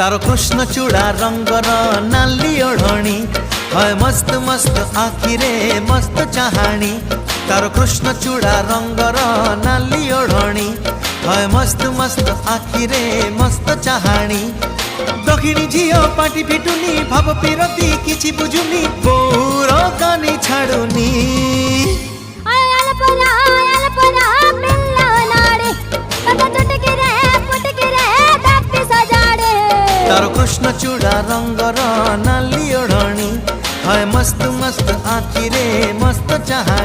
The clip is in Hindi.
तारो कृष्ण चूड़ा रंगर नाली ओढ़णी है मस्त मस्त आखिरे मस्त चाहाणी। तारो कृष्ण चूड़ा रंगर नाली ओढ़णी है मस्त मस्त आखिरे मस्त चाहाणी। दक्षिणी झियो पाटी फिटुनी भाव पिरती किछि बुझुनी बोर कानी छाड़ुनी। तारो कृष्ण चूड़ा रंगर नाली ओढ़णी है मस्त मस्त आखिरे मस्त चाहा।